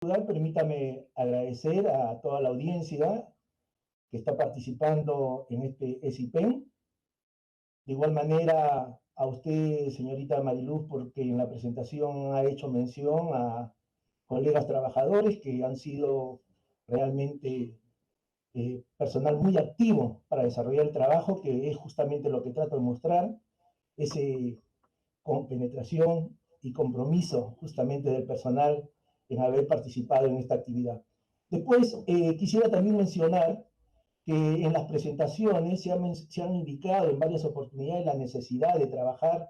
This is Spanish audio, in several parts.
Permítame agradecer a toda la audiencia que está participando en este ESIPEN. De igual manera, a usted, señorita Mariluz, porque en la presentación ha hecho mención a colegas trabajadores que han sido realmente personal muy activo para desarrollar el trabajo, que es justamente lo que trato de mostrar, ese con penetración y compromiso justamente del personal en haber participado en esta actividad. Después, quisiera también mencionar que en las presentaciones se han indicado en varias oportunidades la necesidad de trabajar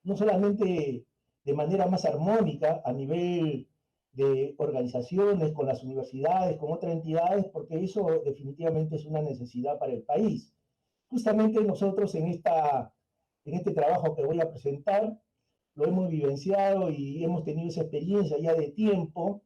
no solamente de manera más armónica a nivel de organizaciones, con las universidades, con otras entidades, porque eso definitivamente es una necesidad para el país. Justamente nosotros en este trabajo que voy a presentar, lo hemos vivenciado y hemos tenido esa experiencia ya de tiempo.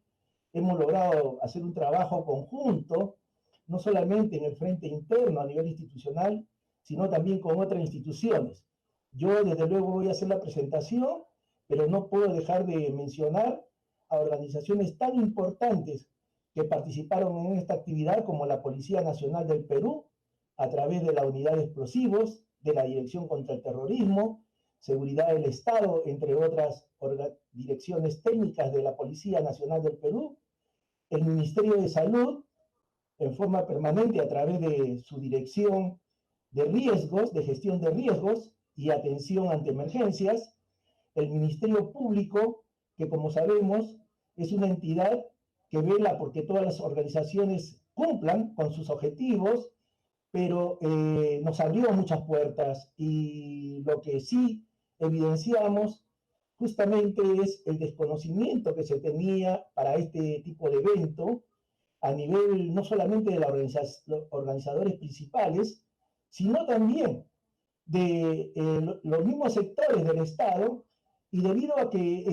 Hemos logrado hacer un trabajo conjunto, no solamente en el frente interno a nivel institucional, sino también con otras instituciones. Yo desde luego voy a hacer la presentación, pero no puedo dejar de mencionar a organizaciones tan importantes que participaron en esta actividad como la Policía Nacional del Perú, a través de la Unidad de Explosivos, de la Dirección contra el Terrorismo, Seguridad del Estado, entre otras direcciones técnicas de la Policía Nacional del Perú, el Ministerio de Salud, en forma permanente a través de su dirección de riesgos, de gestión de riesgos y atención ante emergencias, el Ministerio Público, que como sabemos es una entidad que vela porque todas las organizaciones cumplan con sus objetivos, pero nos abrió muchas puertas y lo que sí evidenciamos justamente es el desconocimiento que se tenía para este tipo de evento a nivel no solamente de los organizadores principales, sino también de los mismos sectores del Estado, y debido a que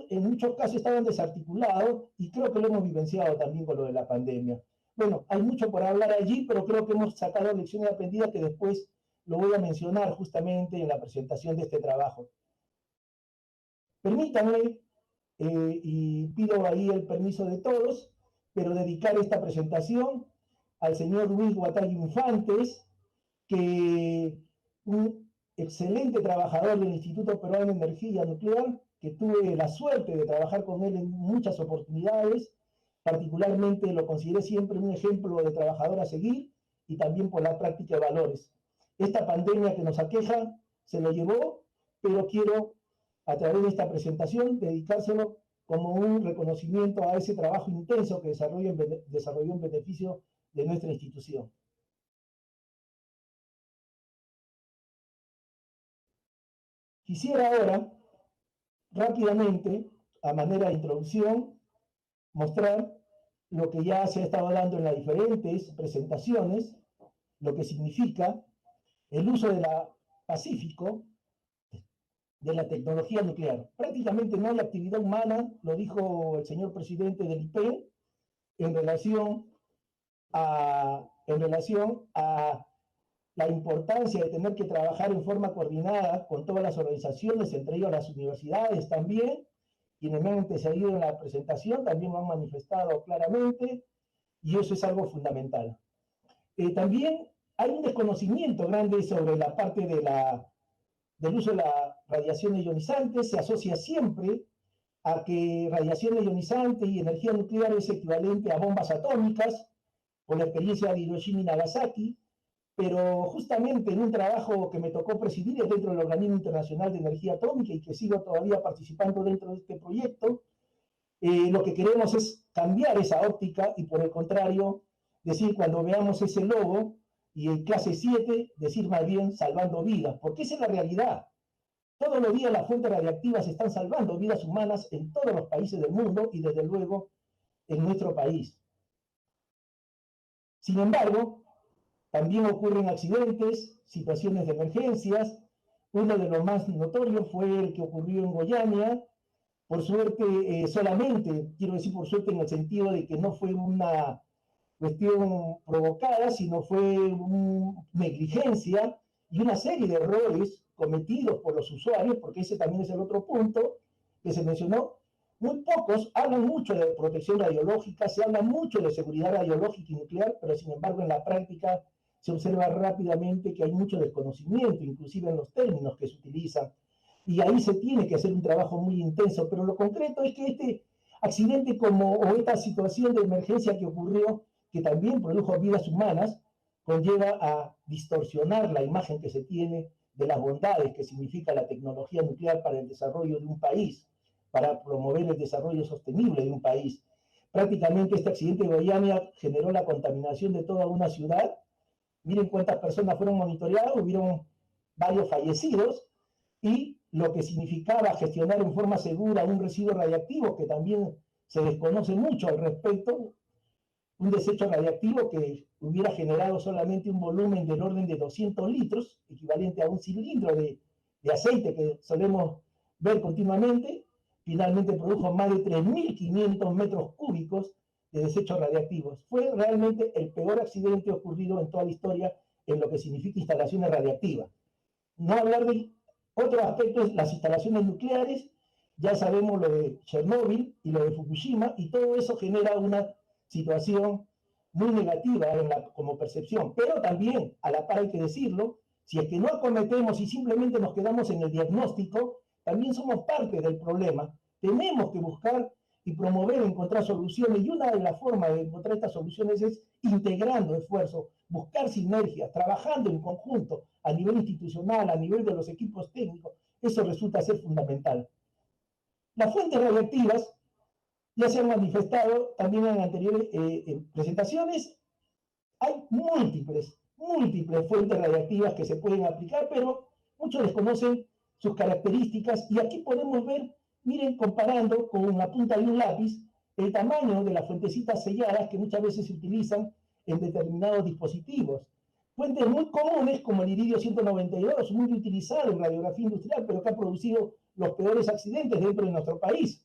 en muchos casos estaban desarticulados, y creo que lo hemos vivenciado también con lo de la pandemia. Bueno, hay mucho por hablar allí, pero creo que hemos sacado lecciones aprendidas que después lo voy a mencionar justamente en la presentación de este trabajo. Permítanme, y pido ahí el permiso de todos, pero dedicar esta presentación al señor Luis Guatalle Infantes, que un excelente trabajador del Instituto Peruano de Energía Nuclear, que tuve la suerte de trabajar con él en muchas oportunidades, particularmente lo consideré siempre un ejemplo de trabajador a seguir y también por la práctica de valores. Esta pandemia que nos aqueja se lo llevó, pero quiero a través de esta presentación dedicárselo como un reconocimiento a ese trabajo intenso que desarrolló en beneficio de nuestra institución. Quisiera ahora, rápidamente, a manera de introducción, mostrar lo que ya se ha estado dando en las diferentes presentaciones, lo que significa el uso de la Pacífico, de la tecnología nuclear. Prácticamente no hay actividad humana, lo dijo el señor presidente del IPEN, en relación a la importancia de tener que trabajar en forma coordinada con todas las organizaciones, entre ellas las universidades también. Quienes me han antecedido en la presentación también lo han manifestado claramente, y eso es algo fundamental. También hay un desconocimiento grande sobre la parte del uso de la radiación ionizante. Se asocia siempre a que radiación ionizante y energía nuclear es equivalente a bombas atómicas, por la experiencia de Hiroshima y Nagasaki, pero justamente en un trabajo que me tocó presidir dentro del Organismo Internacional de Energía Atómica y que sigo todavía participando dentro de este proyecto, lo que queremos es cambiar esa óptica y por el contrario, decir cuando veamos ese logo y en clase 7, decir más bien salvando vidas, porque esa es la realidad. Todos los días las fuentes radiactivas están salvando vidas humanas en todos los países del mundo y desde luego en nuestro país. Sin embargo, también ocurren accidentes, situaciones de emergencias. Uno de los más notorios fue el que ocurrió en Goiânia. Por suerte, solamente, quiero decir por suerte en el sentido de que no fue una cuestión provocada, sino fue una negligencia y una serie de errores cometidos por los usuarios, porque ese también es el otro punto que se mencionó, Muy pocos hablan mucho de protección radiológica, se habla mucho de seguridad radiológica y nuclear, pero sin embargo en la práctica se observa rápidamente que hay mucho desconocimiento, inclusive en los términos que se utilizan, y ahí se tiene que hacer un trabajo muy intenso, pero lo concreto es que este accidente o esta situación de emergencia que ocurrió, que también produjo vidas humanas, conlleva a distorsionar la imagen que se tiene de las bondades que significa la tecnología nuclear para el desarrollo de un país, para promover el desarrollo sostenible de un país. Prácticamente este accidente de Goiânia generó la contaminación de toda una ciudad. Miren cuántas personas fueron monitoreadas, hubieron varios fallecidos, y lo que significaba gestionar en forma segura un residuo radiactivo, que también se desconoce mucho al respecto, un desecho radiactivo que hubiera generado solamente un volumen del orden de 200 litros, equivalente a un cilindro de aceite que solemos ver continuamente, finalmente produjo más de 3.500 metros cúbicos de desechos radiactivos. Fue realmente el peor accidente ocurrido en toda la historia en lo que significa instalaciones radiactivas. No hablar de otro aspecto es las instalaciones nucleares, ya sabemos lo de Chernóbil y lo de Fukushima, y todo eso genera una situación muy negativa como percepción, pero también, a la par hay que decirlo, si es que no acometemos y simplemente nos quedamos en el diagnóstico, también somos parte del problema. Tenemos que buscar y promover, encontrar soluciones, y una de las formas de encontrar estas soluciones es integrando esfuerzos, buscar sinergias, trabajando en conjunto a nivel institucional, a nivel de los equipos técnicos. Eso resulta ser fundamental. Las fuentes radioactivas ya se han manifestado también en anteriores presentaciones. Hay múltiples fuentes radiactivas que se pueden aplicar, pero muchos desconocen sus características, y aquí podemos ver, miren, comparando con una punta de un lápiz, el tamaño de las fuentecitas selladas que muchas veces se utilizan en determinados dispositivos. Fuentes muy comunes como el iridio 192, muy utilizado en radiografía industrial, pero que ha producido los peores accidentes dentro de nuestro país.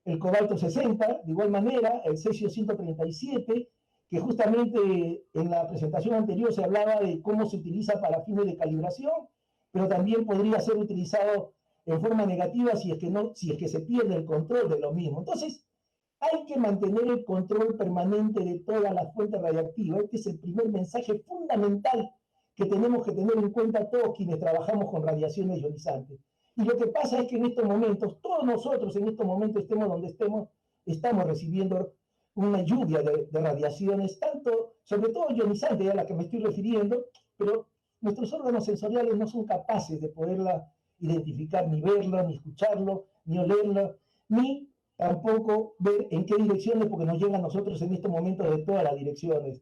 El cobalto 60, de igual manera, el cesio 137, que justamente en la presentación anterior se hablaba de cómo se utiliza para fines de calibración, pero también podría ser utilizado en forma negativa si es que se pierde el control de lo mismo. Entonces, hay que mantener el control permanente de todas las fuentes radiactivas. Este es el primer mensaje fundamental que tenemos que tener en cuenta todos quienes trabajamos con radiaciones ionizantes. Y lo que pasa es que en estos momentos, todos nosotros en estos momentos, estemos donde estemos, estamos recibiendo una lluvia de radiaciones, tanto, sobre todo ionizantes, a la que me estoy refiriendo, pero nuestros órganos sensoriales no son capaces de poderla identificar, ni verla, ni escucharlo, ni olerla, ni tampoco ver en qué direcciones, porque nos llega a nosotros en estos momentos de todas las direcciones.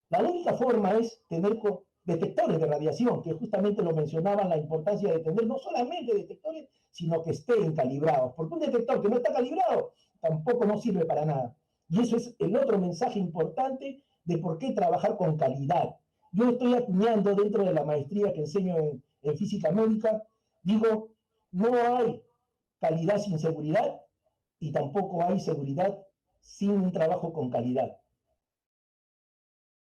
La única forma es tener detectores de radiación, que justamente lo mencionaban, la importancia de tener no solamente detectores, sino que estén calibrados, porque un detector que no está calibrado tampoco no sirve para nada. Y eso es el otro mensaje importante de por qué trabajar con calidad. Yo estoy acuñando dentro de la maestría que enseño en física médica, digo, no hay calidad sin seguridad, y tampoco hay seguridad sin un trabajo con calidad.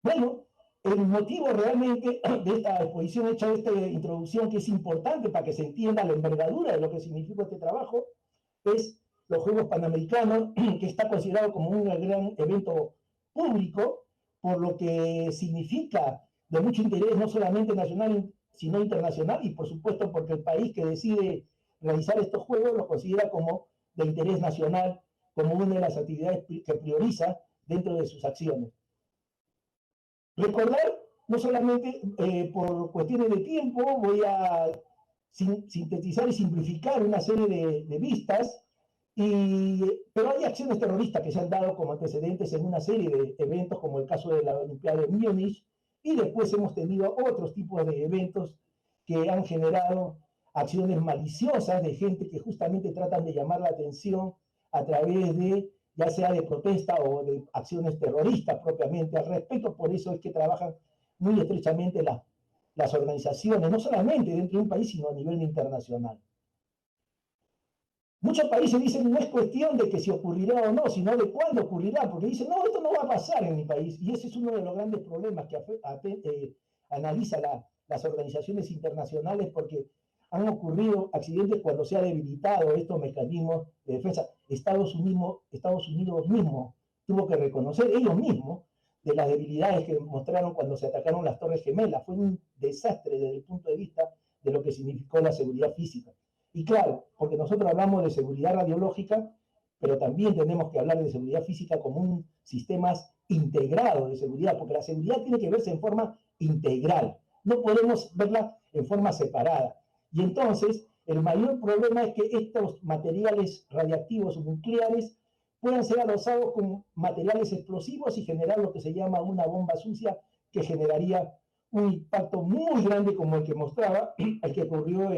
Bueno, el motivo realmente de esta exposición, hecha esta introducción, que es importante para que se entienda la envergadura de lo que significa este trabajo, es los Juegos Panamericanos, que está considerado como un gran evento público, por lo que significa de mucho interés no solamente nacional, sino internacional, y por supuesto porque el país que decide realizar estos Juegos los considera como de interés nacional, como una de las actividades que prioriza dentro de sus acciones. Recordar, no solamente por cuestiones de tiempo, voy a sintetizar y simplificar una serie de vistas, pero hay acciones terroristas que se han dado como antecedentes en una serie de eventos, como el caso de la Olimpiada de Múnich, y después hemos tenido otros tipos de eventos que han generado acciones maliciosas de gente que justamente tratan de llamar la atención a través de, ya sea de protesta o de acciones terroristas propiamente al respecto. Por eso es que trabajan muy estrechamente las organizaciones, no solamente dentro de un país, sino a nivel internacional. Muchos países dicen, no es cuestión de que si ocurrirá o no, sino de cuándo ocurrirá, porque dicen, no, esto no va a pasar en mi país. Y ese es uno de los grandes problemas que analiza las organizaciones internacionales, porque han ocurrido accidentes cuando se ha debilitado estos mecanismos de defensa. Estados Unidos mismo tuvo que reconocer ellos mismos de las debilidades que mostraron cuando se atacaron las Torres Gemelas. Fue un desastre desde el punto de vista de lo que significó la seguridad física. Y claro, porque nosotros hablamos de seguridad radiológica, pero también tenemos que hablar de seguridad física como un sistema integrado de seguridad, porque la seguridad tiene que verse en forma integral. No podemos verla en forma separada. Y entonces, el mayor problema es que estos materiales radiactivos o nucleares puedan ser adosados como materiales explosivos y generar lo que se llama una bomba sucia que generaría un impacto muy grande como el que mostraba, el que ocurrió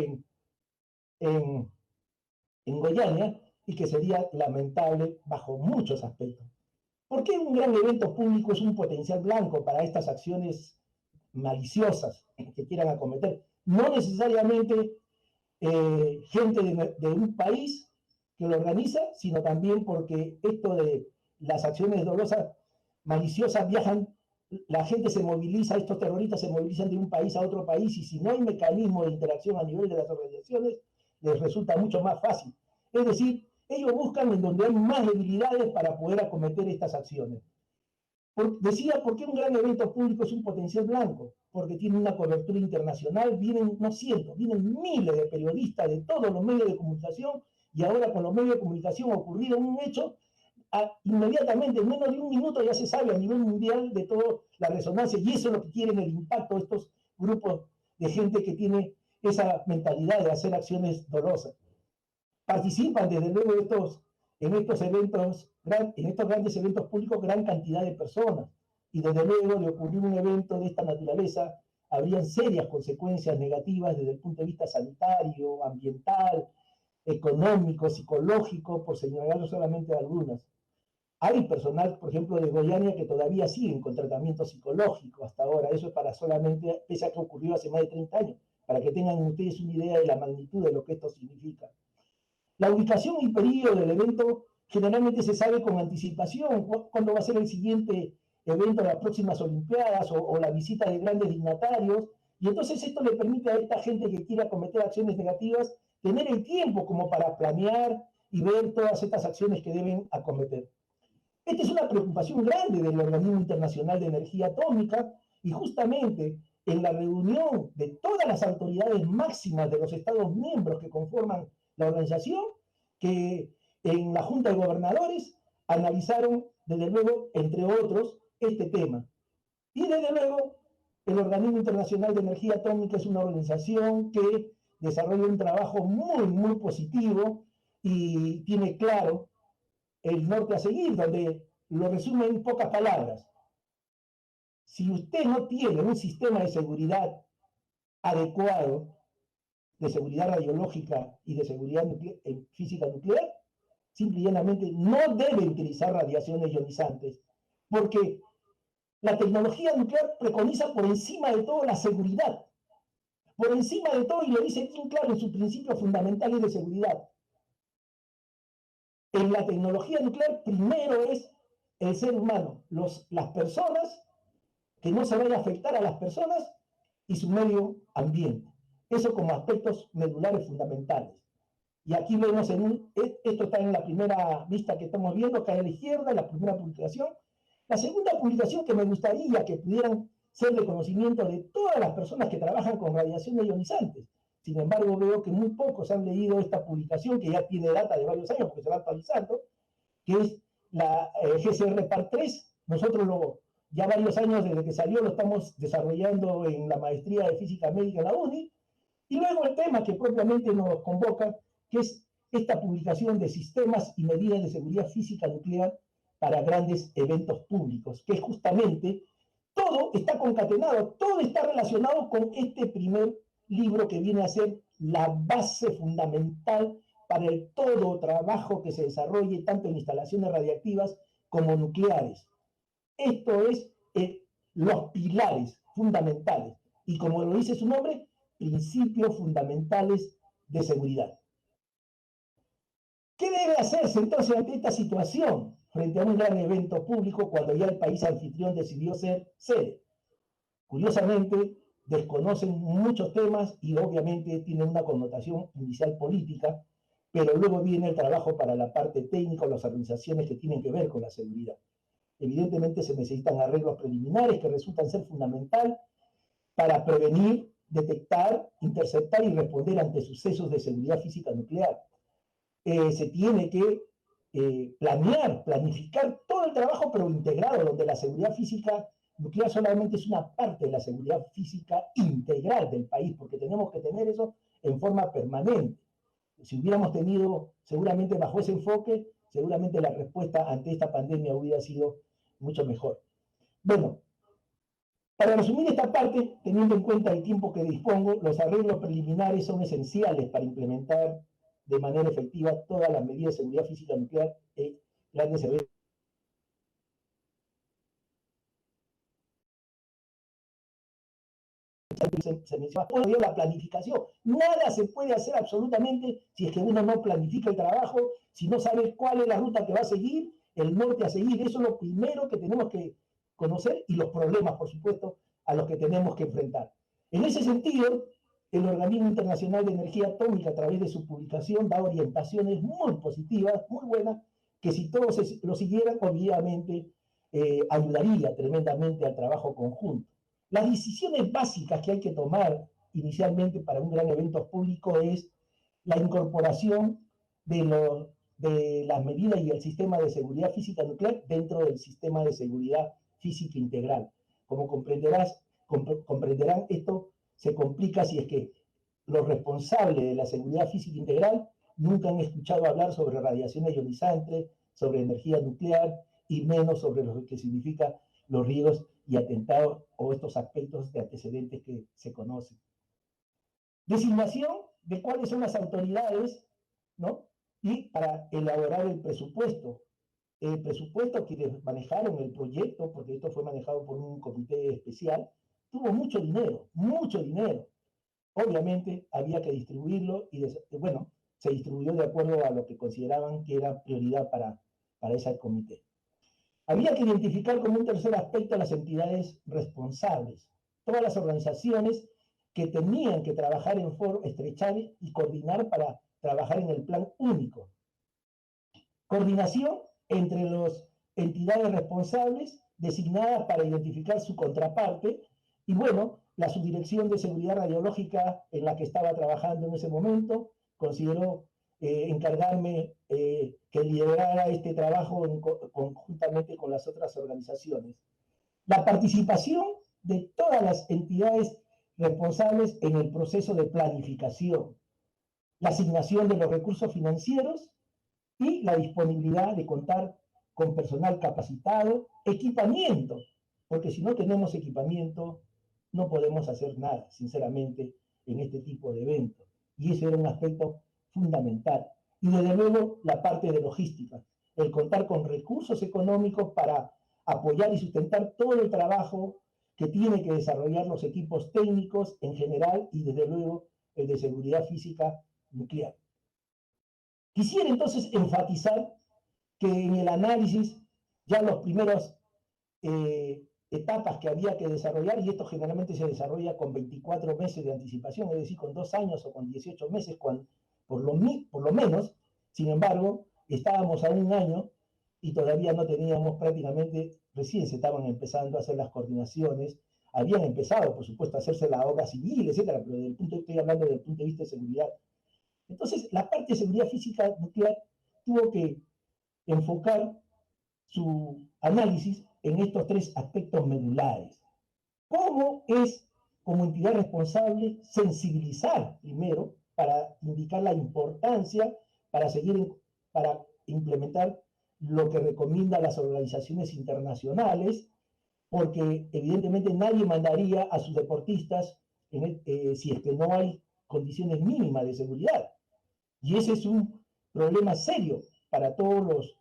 en Goiânia y que sería lamentable bajo muchos aspectos. ¿Por qué un gran evento público es un potencial blanco para estas acciones maliciosas que quieran acometer? No necesariamente gente de un país que lo organiza, sino también porque esto de las acciones dolosas, maliciosas, viajan, la gente se moviliza, estos terroristas se movilizan de un país a otro país y si no hay mecanismo de interacción a nivel de las organizaciones, les resulta mucho más fácil. Es decir, ellos buscan en donde hay más debilidades para poder acometer estas acciones. Decía, ¿por qué un gran evento público es un potencial blanco? Porque tiene una cobertura internacional, vienen, no cientos, vienen miles de periodistas de todos los medios de comunicación y ahora con los medios de comunicación ha ocurrido un hecho, inmediatamente, en menos de un minuto ya se sabe a nivel mundial de toda la resonancia y eso es lo que quieren el impacto de estos grupos de gente que tiene esa mentalidad de hacer acciones dolosas. Participan desde luego en estos eventos, en estos grandes eventos públicos, gran cantidad de personas. Y desde luego, de ocurrir un evento de esta naturaleza, habrían serias consecuencias negativas desde el punto de vista sanitario, ambiental, económico, psicológico, por señalar solamente algunas. Hay personal, por ejemplo, de Goiânia que todavía siguen con tratamiento psicológico hasta ahora. Eso es para solamente, pese a que ocurrió hace más de 30 años, para que tengan ustedes una idea de la magnitud de lo que esto significa. La ubicación y periodo del evento generalmente se sabe con anticipación, cuándo va a ser el siguiente evento de las próximas Olimpiadas o la visita de grandes dignatarios, y entonces esto le permite a esta gente que quiera cometer acciones negativas tener el tiempo como para planear y ver todas estas acciones que deben acometer. Esta es una preocupación grande del Organismo Internacional de Energía Atómica y justamente en la reunión de todas las autoridades máximas de los Estados miembros que conforman la organización, que en la Junta de Gobernadores analizaron, desde luego, entre otros, este tema. Y desde luego, el Organismo Internacional de Energía Atómica es una organización que desarrolla un trabajo muy, muy positivo y tiene claro el norte a seguir, donde lo resume en pocas palabras. Si usted no tiene un sistema de seguridad adecuado, de seguridad radiológica y de seguridad física nuclear, simple y llanamente no debe utilizar radiaciones ionizantes, porque la tecnología nuclear preconiza por encima de todo la seguridad, por encima de todo, y lo dice bien claro en sus principios fundamentales de seguridad. En la tecnología nuclear primero es el ser humano, las personas, que no se vaya a afectar a las personas y su medio ambiente. Eso como aspectos medulares fundamentales. Y aquí vemos, esto está en la primera vista que estamos viendo, acá a la izquierda, la primera publicación. La segunda publicación que me gustaría que pudieran ser de conocimiento de todas las personas que trabajan con radiaciones ionizantes. Sin embargo, veo que muy pocos han leído esta publicación, que ya tiene data de varios años, porque se va actualizando, que es la GCR Part 3. Nosotros ya varios años desde que salió lo estamos desarrollando en la maestría de física médica en la UNI. Y luego el tema que propiamente nos convoca, que es esta publicación de sistemas y medidas de seguridad física nuclear para grandes eventos públicos, que justamente todo está concatenado, todo está relacionado con este primer libro que viene a ser la base fundamental para el todo trabajo que se desarrolle tanto en instalaciones radiactivas como nucleares. Esto es los pilares fundamentales y como lo dice su nombre, principios fundamentales de seguridad. ¿Qué debe hacerse entonces ante esta situación frente a un gran evento público cuando ya el país anfitrión decidió ser sede? Curiosamente, desconocen muchos temas y obviamente tienen una connotación inicial política, pero luego viene el trabajo para la parte técnica, las organizaciones que tienen que ver con la seguridad. Evidentemente se necesitan arreglos preliminares que resultan ser fundamental para prevenir, detectar, interceptar y responder ante sucesos de seguridad física nuclear. Se tiene que planificar todo el trabajo, pero integrado, donde la seguridad física nuclear solamente es una parte de la seguridad física integral del país, porque tenemos que tener eso en forma permanente. Si hubiéramos tenido, seguramente bajo ese enfoque, seguramente la respuesta ante esta pandemia hubiera sido mucho mejor. Bueno, para resumir esta parte, teniendo en cuenta el tiempo que dispongo, los arreglos preliminares son esenciales para implementar de manera efectiva todas las medidas de seguridad física nuclear en grandes eventos. Se menciona todavía la planificación. Nada se puede hacer absolutamente si es que uno no planifica el trabajo, si no sabe cuál es la ruta que va a seguir, el norte a seguir. Eso es lo primero que tenemos que conocer y los problemas, por supuesto, a los que tenemos que enfrentar. En ese sentido, el Organismo Internacional de Energía Atómica, a través de su publicación, da orientaciones muy positivas, muy buenas, que si todos lo siguieran, obviamente ayudaría tremendamente al trabajo conjunto. Las decisiones básicas que hay que tomar inicialmente para un gran evento público es la incorporación de las medidas y el sistema de seguridad física nuclear dentro del sistema de seguridad física integral. Como comprenderán, esto se complica si es que los responsables de la seguridad física integral nunca han escuchado hablar sobre radiaciones ionizantes, sobre energía nuclear y menos sobre lo que significa los riesgos y atentados o estos aspectos de antecedentes que se conocen. Designación de cuáles son las autoridades, ¿no? Y para elaborar el presupuesto. El presupuesto, quienes manejaron el proyecto, porque esto fue manejado por un comité especial, tuvo mucho dinero, mucho dinero. Obviamente había que distribuirlo y, bueno, se distribuyó de acuerdo a lo que consideraban que era prioridad para ese comité. Había que identificar como un tercer aspecto las entidades responsables, todas las organizaciones que tenían que trabajar en foro, estrechar y coordinar para trabajar en el plan único. Coordinación entre las entidades responsables designadas para identificar su contraparte y, bueno, la Subdirección de Seguridad Radiológica en la que estaba trabajando en ese momento consideró encargarme que liderara este trabajo conjuntamente con las otras organizaciones. La participación de todas las entidades responsables en el proceso de planificación, la asignación de los recursos financieros y la disponibilidad de contar con personal capacitado, equipamiento, porque si no tenemos equipamiento no podemos hacer nada, sinceramente, en este tipo de eventos. Y ese era un aspecto fundamental. Y desde luego la parte de logística, el contar con recursos económicos para apoyar y sustentar todo el trabajo que tiene que desarrollar los equipos técnicos en general y desde luego el de seguridad física nuclear. Quisiera entonces enfatizar que en el análisis ya los primeros etapas que había que desarrollar, y esto generalmente se desarrolla con 24 meses de anticipación, es decir, con 2 años o con 18 meses, por lo menos. Sin embargo, estábamos a 1 año y todavía no teníamos prácticamente, recién se estaban empezando a hacer las coordinaciones, habían empezado, por supuesto, a hacerse la obra civil, etcétera, pero estoy hablando desde el punto de vista de seguridad. Entonces, la parte de seguridad física nuclear tuvo que enfocar su análisis en estos 3 aspectos medulares. ¿Cómo es, como entidad responsable, sensibilizar primero para indicar la importancia para implementar lo que recomiendan las organizaciones internacionales? Porque evidentemente nadie mandaría a sus deportistas si es que no hay condiciones mínimas de seguridad. Y ese es un problema serio para todos los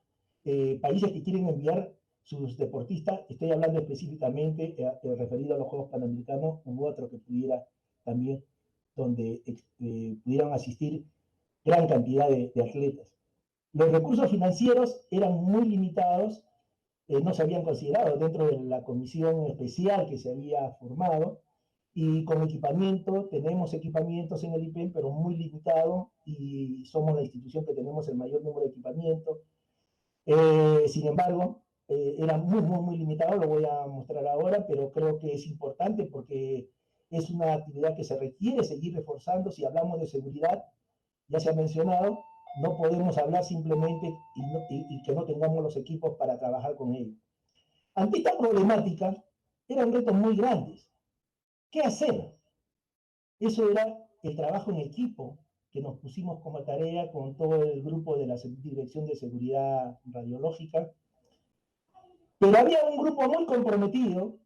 países que quieren enviar sus deportistas. Estoy hablando específicamente referido a los Juegos Panamericanos u otro que pudiera también, donde pudieran asistir gran cantidad de atletas. Los recursos financieros eran muy limitados, no se habían considerado dentro de la comisión especial que se había formado, y con equipamiento, tenemos equipamientos en el IPEN, pero muy limitado, y somos la institución que tenemos el mayor número de equipamientos. Sin embargo, era muy limitado, lo voy a mostrar ahora, pero creo que es importante porque es una actividad que se requiere seguir reforzando. Si hablamos de seguridad, ya se ha mencionado, no podemos hablar simplemente y que no tengamos los equipos para trabajar con ellos. Ante esta problemática, eran retos muy grandes. ¿Qué hacer? Eso era el trabajo en equipo que nos pusimos como tarea con todo el grupo de la Dirección de Seguridad Radiológica. Pero había un grupo muy comprometido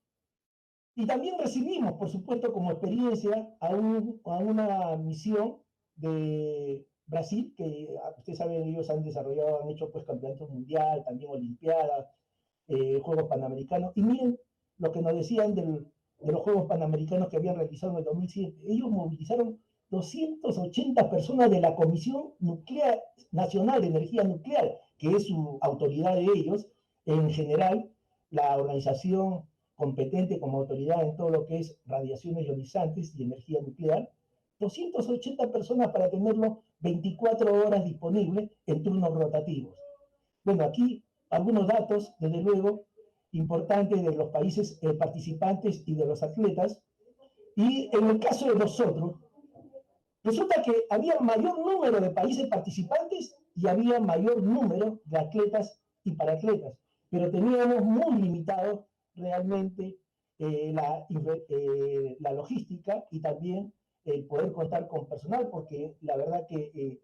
y también recibimos, por supuesto, como experiencia a una misión de Brasil, que ustedes saben, ellos han desarrollado, han hecho pues campeonatos mundial, también olimpiadas, Juegos Panamericanos. Y miren lo que nos decían de los Juegos Panamericanos que habían realizado en el 2007. Ellos movilizaron 280 personas de la Comisión Nuclear, Nacional de Energía Nuclear, que es su autoridad de ellos, en general, la organización competente como autoridad en todo lo que es radiaciones ionizantes y energía nuclear. 280 personas para tenerlo 24 horas disponibles en turnos rotativos. Bueno, aquí algunos datos, desde luego, importantes de los países participantes y de los atletas. Y en el caso de nosotros, resulta que había mayor número de países participantes y había mayor número de atletas y paratletas, pero teníamos muy limitado realmente la logística y también el poder contar con personal, porque la verdad que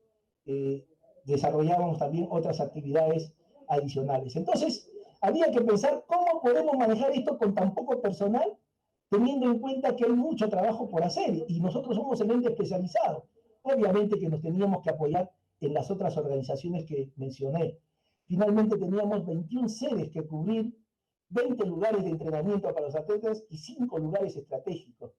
desarrollábamos también otras actividades adicionales. Entonces, había que pensar cómo podemos manejar esto con tan poco personal, teniendo en cuenta que hay mucho trabajo por hacer y nosotros somos el ente especializado. Obviamente que nos teníamos que apoyar en las otras organizaciones que mencioné. Finalmente teníamos 21 sedes que cubrir, 20 lugares de entrenamiento para los atletas y 5 lugares estratégicos.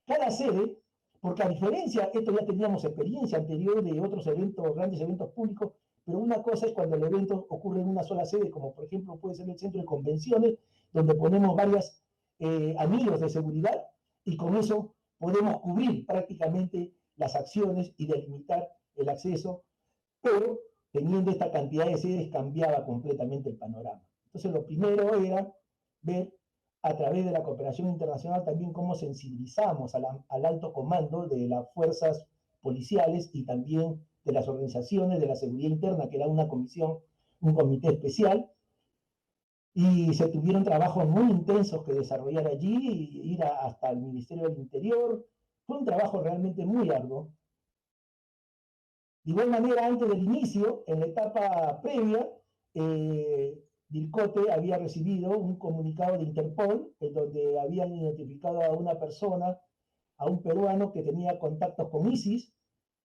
Cada sede, porque a diferencia, esto ya teníamos experiencia anterior de otros eventos, grandes eventos públicos, pero una cosa es cuando el evento ocurre en una sola sede, como por ejemplo puede ser el centro de convenciones, donde ponemos varias anillos de seguridad y con eso podemos cubrir prácticamente las acciones y delimitar el acceso, pero teniendo esta cantidad de sedes cambiaba completamente el panorama. Entonces lo primero era ver a través de la cooperación internacional también cómo sensibilizamos al alto comando de las fuerzas policiales y también de las organizaciones de la seguridad interna, que era una comisión, un comité especial, y se tuvieron trabajos muy intensos que desarrollar allí, ir hasta el Ministerio del Interior. Fue un trabajo realmente muy arduo. De igual manera, antes del inicio, en la etapa previa, DIRCOTE había recibido un comunicado de Interpol en donde habían identificado a una persona, a un peruano que tenía contactos con ISIS,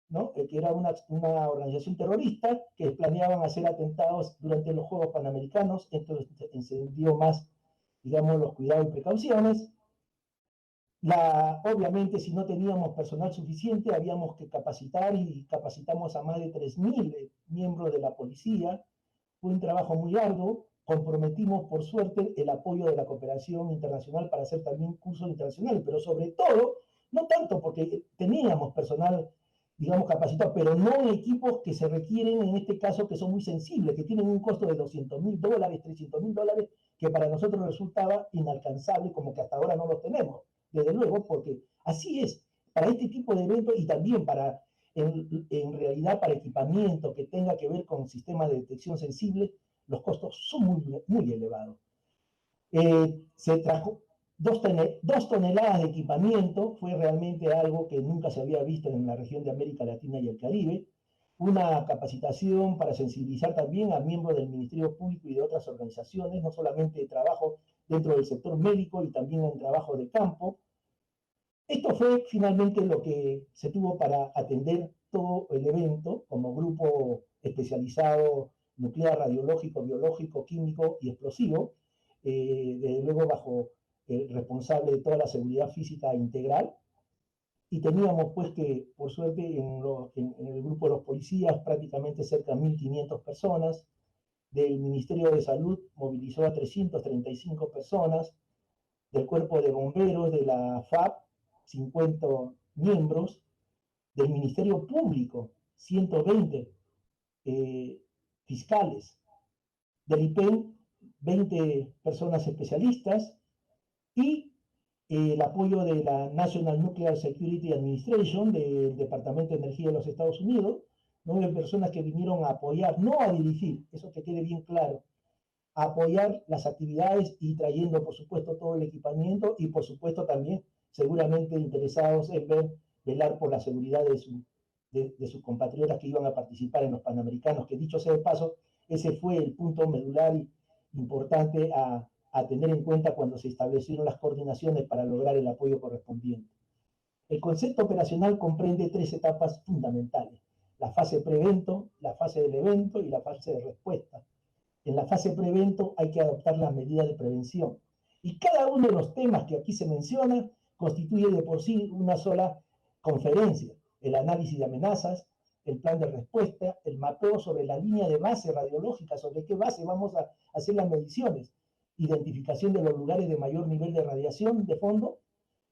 ¿no? Que era una organización terrorista que planeaban hacer atentados durante los Juegos Panamericanos. Esto encendió más, digamos, los cuidados y precauciones. Obviamente, si no teníamos personal suficiente, habíamos que capacitar y capacitamos a más de 3.000 miembros de la policía. Fue un trabajo muy arduo. Comprometimos, por suerte, el apoyo de la cooperación internacional para hacer también cursos internacionales, pero sobre todo, no tanto porque teníamos personal, digamos, capacitado, pero no en equipos que se requieren en este caso, que son muy sensibles, que tienen un costo de $200.000, $300.000, que para nosotros resultaba inalcanzable, como que hasta ahora no los tenemos, desde luego, porque así es, para este tipo de eventos y también para, en realidad, para equipamiento que tenga que ver con sistemas de detección sensible, los costos son muy elevados. Se trajo 2 toneladas de equipamiento, fue realmente algo que nunca se había visto en la región de América Latina y el Caribe. Una capacitación para sensibilizar también a miembros del Ministerio Público y de otras organizaciones, no solamente de trabajo dentro del sector médico y también en trabajo de campo. Esto fue finalmente lo que se tuvo para atender todo el evento como grupo especializado nuclear, radiológico, biológico, químico y explosivo, desde luego bajo el responsable de toda la seguridad física integral. Y teníamos pues que, por suerte, en el grupo de los policías prácticamente cerca de 1.500 personas. Del Ministerio de Salud movilizó a 335 personas, del Cuerpo de Bomberos, de la FAP, 50 miembros, del Ministerio Público, 120 fiscales, del IPEN, 20 personas especialistas, y el apoyo de la National Nuclear Security Administration, del Departamento de Energía de los Estados Unidos, 9 personas que vinieron a apoyar, no a dirigir, eso que quede bien claro, a apoyar las actividades y trayendo, por supuesto, todo el equipamiento y, por supuesto, también seguramente interesados en velar por la seguridad de sus compatriotas que iban a participar en los Panamericanos, que dicho sea de paso, ese fue el punto medular y importante a tener en cuenta cuando se establecieron las coordinaciones para lograr el apoyo correspondiente. El concepto operacional comprende 3 etapas fundamentales: la fase prevento, la fase del evento y la fase de respuesta. En la fase prevento hay que adoptar las medidas de prevención. Y cada uno de los temas que aquí se menciona constituye de por sí una sola conferencia: el análisis de amenazas, el plan de respuesta, el mapeo sobre la línea de base radiológica, sobre qué base vamos a hacer las mediciones, identificación de los lugares de mayor nivel de radiación de fondo.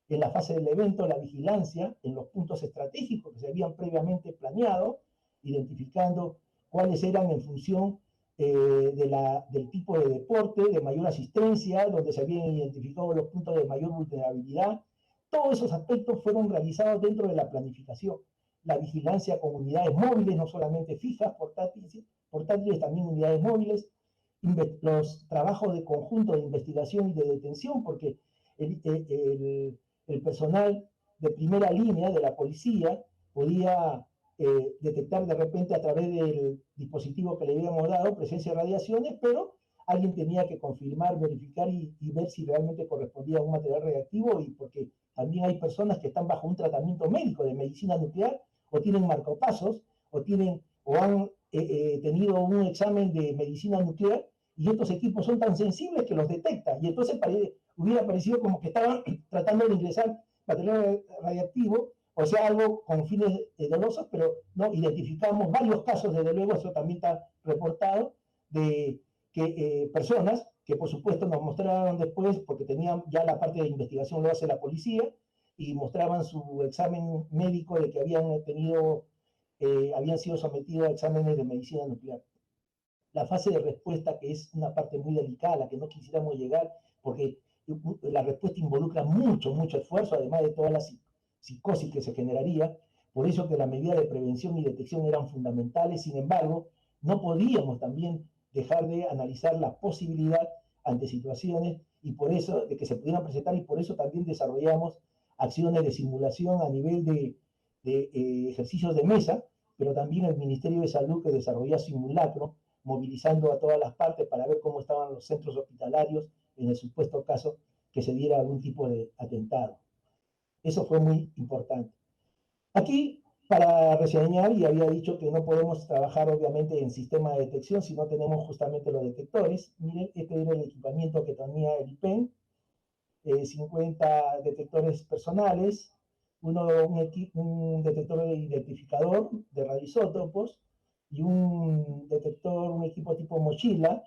En la fase del evento, la vigilancia en los puntos estratégicos que se habían previamente planeado, identificando cuáles eran en función del tipo de deporte, de mayor asistencia, donde se habían identificado los puntos de mayor vulnerabilidad. Todos esos aspectos fueron realizados dentro de la planificación. La vigilancia con unidades móviles, no solamente fijas, portátiles también unidades móviles, los trabajos de conjunto de investigación y de detención, porque el personal de primera línea de la policía podía detectar de repente a través del dispositivo que le habíamos dado presencia de radiaciones, pero alguien tenía que confirmar, verificar y ver si realmente correspondía a un material radiactivo, y porque también hay personas que están bajo un tratamiento médico de medicina nuclear, o tienen marcapasos, o han tenido un examen de medicina nuclear, y estos equipos son tan sensibles que los detectan, y entonces hubiera parecido como que estaban tratando de ingresar material radiactivo, o sea, algo con fines dolosos, pero no identificamos varios casos, desde luego, eso también está reportado, de que personas que por supuesto nos mostraron después, porque tenían ya la parte de investigación lo hace la policía, y mostraban su examen médico de que habían sido sometidos a exámenes de medicina nuclear. La fase de respuesta, que es una parte muy delicada, a la que no quisiéramos llegar, porque la respuesta involucra mucho, mucho esfuerzo, además de toda la psicosis que se generaría. Por eso que las medidas de prevención y detección eran fundamentales. Sin embargo, no podíamos también dejar de analizar la posibilidad ante situaciones y por eso de que se pudieran presentar, y por eso también desarrollamos acciones de simulación a nivel de ejercicios de mesa, pero también el Ministerio de Salud, que desarrolla simulacro, movilizando a todas las partes para ver cómo estaban los centros hospitalarios en el supuesto caso que se diera algún tipo de atentado. Eso fue muy importante. Aquí, para reseñar, y había dicho que no podemos trabajar obviamente en sistema de detección si no tenemos justamente los detectores. Miren, este era el equipamiento que tenía el IPEN, 50 detectores personales, un detector de identificador de radioisótopos, y un equipo tipo mochila,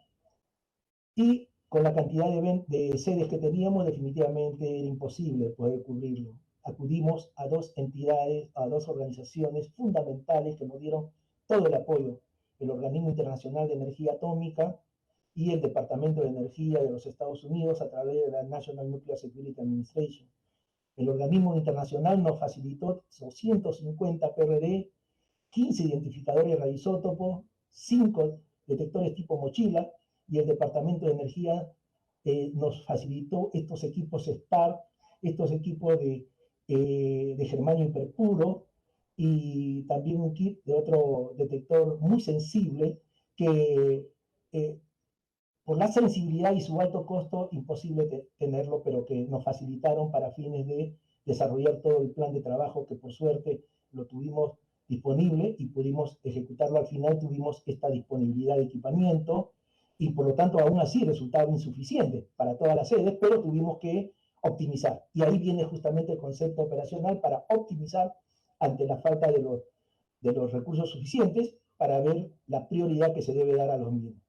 y con la cantidad de sedes que teníamos, definitivamente era imposible poder cubrirlo. Acudimos a 2 entidades, a 2 organizaciones fundamentales que nos dieron todo el apoyo: el Organismo Internacional de Energía Atómica y el Departamento de Energía de los Estados Unidos a través de la National Nuclear Security Administration. El organismo internacional nos facilitó 250 PRD, 15 identificadores de radioisótopos, 5 detectores tipo mochila, y el Departamento de Energía nos facilitó estos equipos SPAR, estos equipos de germanio hiperpuro, y también un kit de otro detector muy sensible que por la sensibilidad y su alto costo, imposible tenerlo, pero que nos facilitaron para fines de desarrollar todo el plan de trabajo, que por suerte lo tuvimos disponible y pudimos ejecutarlo. Al final tuvimos esta disponibilidad de equipamiento y por lo tanto aún así resultaba insuficiente para todas las sedes, pero tuvimos que optimizar. Y ahí viene justamente el concepto operacional, para optimizar ante la falta de los recursos suficientes, para ver la prioridad que se debe dar a los mismos.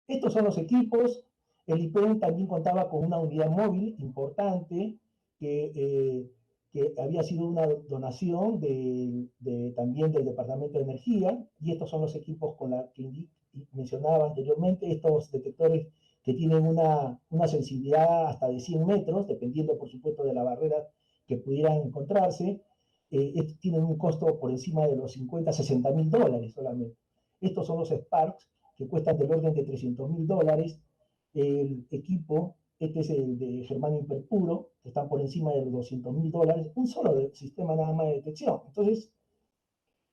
Estos son los equipos. El IPEN también contaba con una unidad móvil importante que que había sido una donación también del Departamento de Energía, y estos son los equipos con la que mencionaba anteriormente, estos detectores que tienen una sensibilidad hasta de 100 metros, dependiendo por supuesto de la barrera que pudieran encontrarse. Tienen un costo por encima de los 50, 60 mil dólares solamente. Estos son los Sparks, que cuestan del orden de 300 mil dólares. El equipo, este es el de germanio hiperpuro, que están por encima de los 200 mil dólares, un solo sistema nada más de detección. Entonces,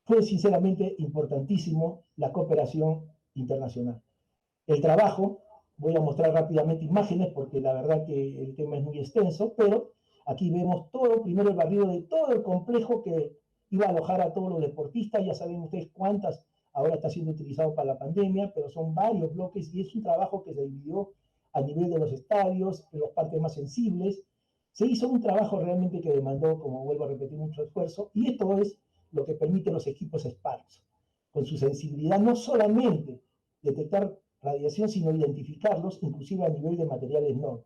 fue sinceramente importantísimo la cooperación internacional. El trabajo, voy a mostrar rápidamente imágenes porque la verdad que el tema es muy extenso, pero aquí vemos todo, primero el barrido de todo el complejo que iba a alojar a todos los deportistas, ya saben ustedes cuántas ahora está siendo utilizado para la pandemia, pero son varios bloques y es un trabajo que se dividió a nivel de los estadios, en las partes más sensibles. Se hizo un trabajo realmente que demandó, como vuelvo a repetir, mucho esfuerzo, y esto es lo que permite los equipos Sparks, con su sensibilidad no solamente detectar radiación, sino identificarlos, inclusive a nivel de materiales no.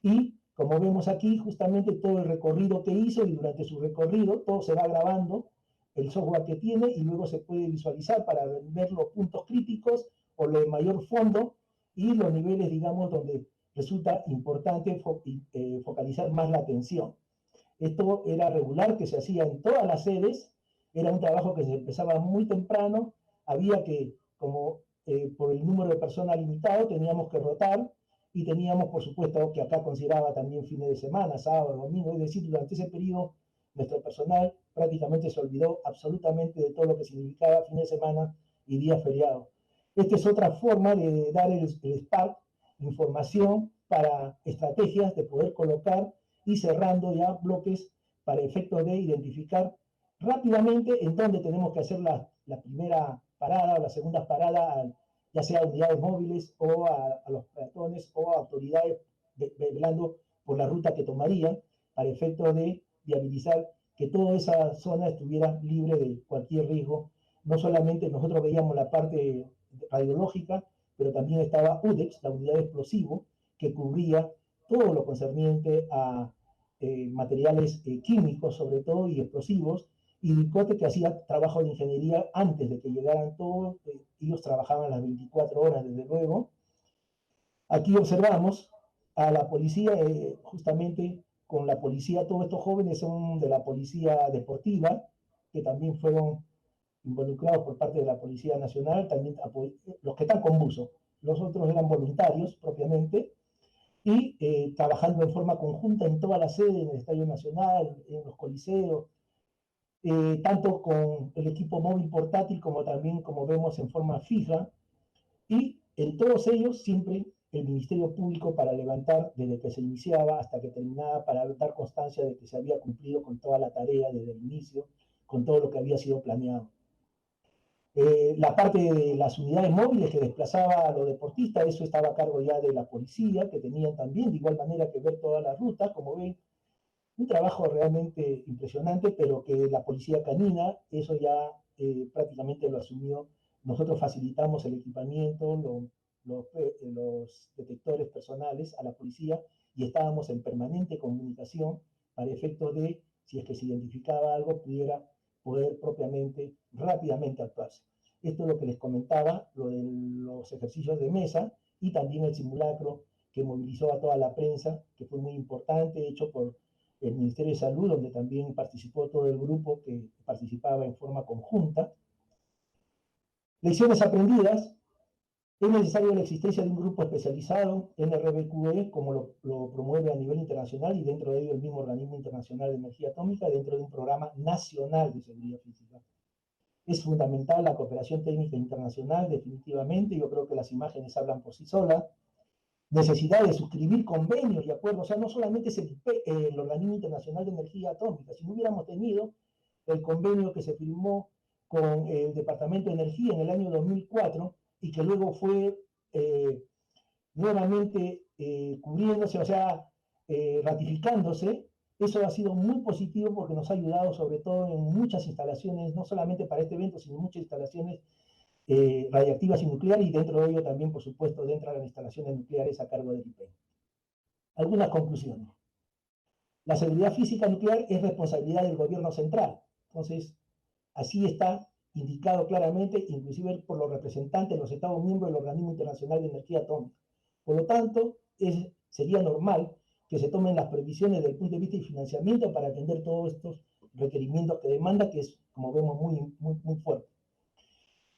Y como vemos aquí, justamente todo el recorrido que hizo, y durante su recorrido todo se va grabando, el software que tiene, y luego se puede visualizar para ver los puntos críticos o lo de mayor fondo y los niveles, digamos, donde resulta importante focalizar más la atención. Esto era regular, que se hacía en todas las sedes, era un trabajo que se empezaba muy temprano, había que, como por el número de personas limitado, teníamos que rotar, y teníamos, por supuesto, que acá consideraba también fines de semana, sábado, domingo, es decir, durante ese periodo nuestro personal prácticamente se olvidó absolutamente de todo lo que significaba fin de semana y día feriado. Esta es otra forma de dar el Spark, información para estrategias de poder colocar y cerrando ya bloques para efectos de identificar rápidamente en dónde tenemos que hacer la primera parada o la segunda parada, ya sea a unidades móviles o a los peatones o a autoridades velando por la ruta que tomarían, para efectos de viabilizar que toda esa zona estuviera libre de cualquier riesgo. No solamente nosotros veíamos la parte radiológica, pero también estaba UDEX, la unidad de explosivo, que cubría todo lo concerniente a materiales químicos, sobre todo, y explosivos, y DICOTE, que hacía trabajo de ingeniería antes de que llegaran todos. Ellos trabajaban las 24 horas, desde luego. Aquí observamos a la policía, justamente con la policía, todos estos jóvenes son de la policía deportiva, que también fueron involucrados por parte de la Policía Nacional, también los que están con buzo, los otros eran voluntarios propiamente, y trabajando en forma conjunta en toda la sede, en el Estadio Nacional, en los coliseos, tanto con el equipo móvil portátil como también, como vemos, en forma fija, y en todos ellos siempre el Ministerio Público para levantar desde que se iniciaba hasta que terminaba, para dar constancia de que se había cumplido con toda la tarea desde el inicio, con todo lo que había sido planeado. La parte de las unidades móviles que desplazaba a los deportistas, eso estaba a cargo ya de la policía, que tenían también de igual manera que ver toda la ruta, como ven, un trabajo realmente impresionante, pero que la policía canina, eso ya prácticamente lo asumió. Nosotros facilitamos el equipamiento, los detectores personales a la policía, y estábamos en permanente comunicación para efectos de, si es que se identificaba algo, pudiera poder propiamente, rápidamente actuarse. Esto es lo que les comentaba, lo de los ejercicios de mesa y también el simulacro que movilizó a toda la prensa, que fue muy importante, hecho por el Ministerio de Salud, donde también participó todo el grupo que participaba en forma conjunta. Lecciones aprendidas. Es necesario la existencia de un grupo especializado, NRBQE, como lo promueve a nivel internacional, y dentro de ello el mismo Organismo Internacional de Energía Atómica, dentro de un programa nacional de seguridad física. Es fundamental la cooperación técnica internacional, definitivamente. Yo creo que las imágenes hablan por sí solas. Necesidad de suscribir convenios y acuerdos, o sea, no solamente es el Organismo Internacional de Energía Atómica. Si no hubiéramos tenido el convenio que se firmó con el Departamento de Energía en el año 2004, y que luego fue nuevamente cubriéndose, o sea, ratificándose, eso ha sido muy positivo porque nos ha ayudado sobre todo en muchas instalaciones, no solamente para este evento, sino muchas instalaciones radiactivas y nucleares, y dentro de ello también, por supuesto, dentro de las instalaciones nucleares a cargo del IPEN. Algunas conclusiones. la seguridad física nuclear es responsabilidad del gobierno central. Entonces, así está indicado claramente, inclusive por los representantes de los Estados miembros del Organismo Internacional de Energía Atómica. Por lo tanto, sería normal que se tomen las previsiones desde el punto de vista de financiamiento para atender todos estos requerimientos que demanda, que es, como vemos, muy fuerte.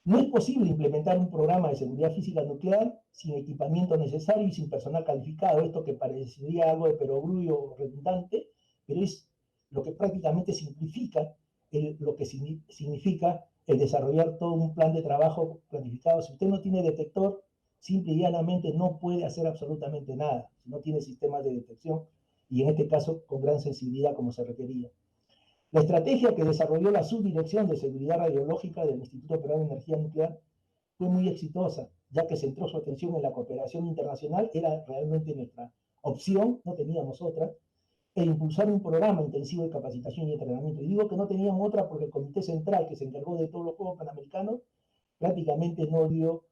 No es posible implementar un programa de seguridad física nuclear sin equipamiento necesario y sin personal calificado. Esto que parecería algo de perogrullo redundante, pero es lo que prácticamente simplifica lo que significa el desarrollar todo un plan de trabajo planificado. Si usted no tiene detector, simple y llanamente no puede hacer absolutamente nada. Si no tiene sistemas de detección, y en este caso con gran sensibilidad como se requería. La estrategia que desarrolló la Subdirección de Seguridad Radiológica del Instituto Peruano de Energía Nuclear fue muy exitosa, ya que centró su atención en la cooperación internacional, era realmente nuestra opción, no teníamos otra, e impulsar un programa intensivo de capacitación y entrenamiento. Y digo que no teníamos otra porque el Comité Central, que se encargó de todos los Juegos Panamericanos, prácticamente no dio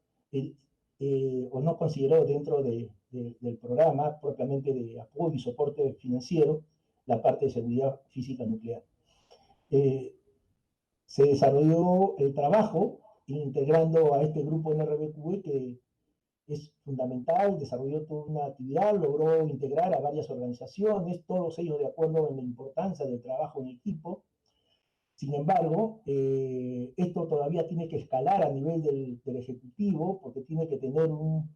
o no consideró dentro del programa propiamente de apoyo y soporte financiero la parte de seguridad física nuclear. Se desarrolló el trabajo integrando a este grupo NRBQE que es fundamental, desarrolló toda una actividad, logró integrar a varias organizaciones, todos ellos de acuerdo en la importancia del trabajo en equipo. Sin embargo, esto todavía tiene que escalar a nivel del Ejecutivo, porque tiene que tener un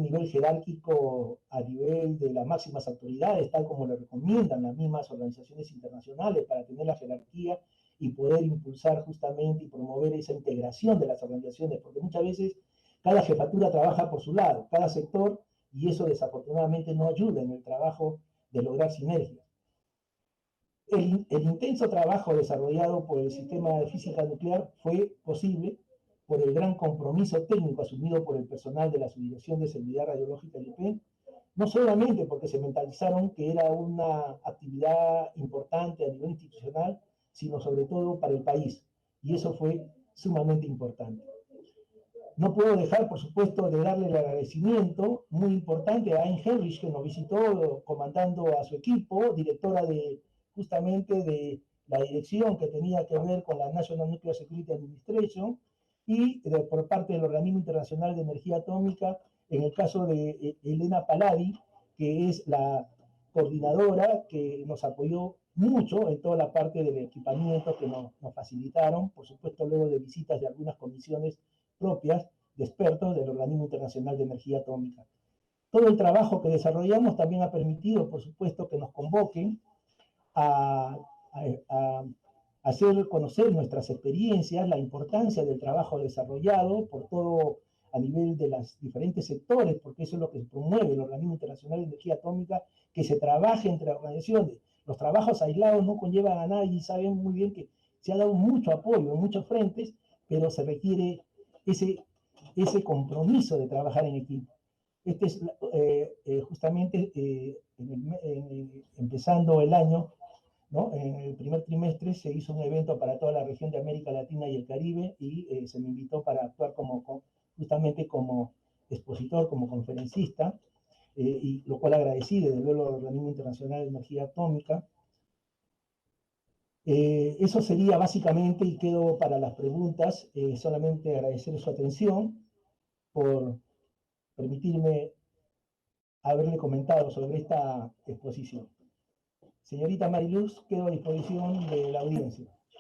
nivel jerárquico a nivel de las máximas autoridades, tal como le recomiendan las mismas organizaciones internacionales para tener la jerarquía y poder impulsar justamente y promover esa integración de las organizaciones, porque muchas veces cada jefatura trabaja por su lado, cada sector, y eso desafortunadamente no ayuda en el trabajo de lograr sinergias. El intenso trabajo desarrollado por el sistema de física nuclear fue posible por el gran compromiso técnico asumido por el personal de la Subdirección de Seguridad Radiológica del IPEN, no solamente porque se mentalizaron que era una actividad importante a nivel institucional, sino sobre todo para el país, y eso fue sumamente importante. No puedo dejar, por supuesto, de darle el agradecimiento muy importante a Anne Henrich, que nos visitó comandando a su equipo, directora justamente de la dirección que tenía que ver con la National Nuclear Security Administration, y por parte del Organismo Internacional de Energía Atómica, en el caso de Elena Paladi, que es la coordinadora que nos apoyó mucho en toda la parte del equipamiento que nos facilitaron, por supuesto luego de visitas de algunas comisiones propias de expertos del Organismo Internacional de Energía Atómica. Todo el trabajo que desarrollamos también ha permitido, por supuesto, que nos convoquen a hacer conocer nuestras experiencias, la importancia del trabajo desarrollado por todo a nivel de los diferentes sectores, porque eso es lo que promueve el Organismo Internacional de Energía Atómica, que se trabaje entre organizaciones. Los trabajos aislados no conllevan a nadie y saben muy bien que se ha dado mucho apoyo en muchos frentes, pero se requiere ese compromiso de trabajar en equipo. Este es justamente empezando el año, ¿no? En el primer trimestre se hizo un evento para toda la región de América Latina y el Caribe y se me invitó para actuar justamente como expositor, como conferencista, y lo cual agradecí desde luego al Organismo Internacional de Energía Atómica. Eso sería básicamente, y quedo para las preguntas, solamente agradecer su atención por permitirme haberle comentado sobre esta exposición. Señorita Mariluz, quedo a disposición de la audiencia.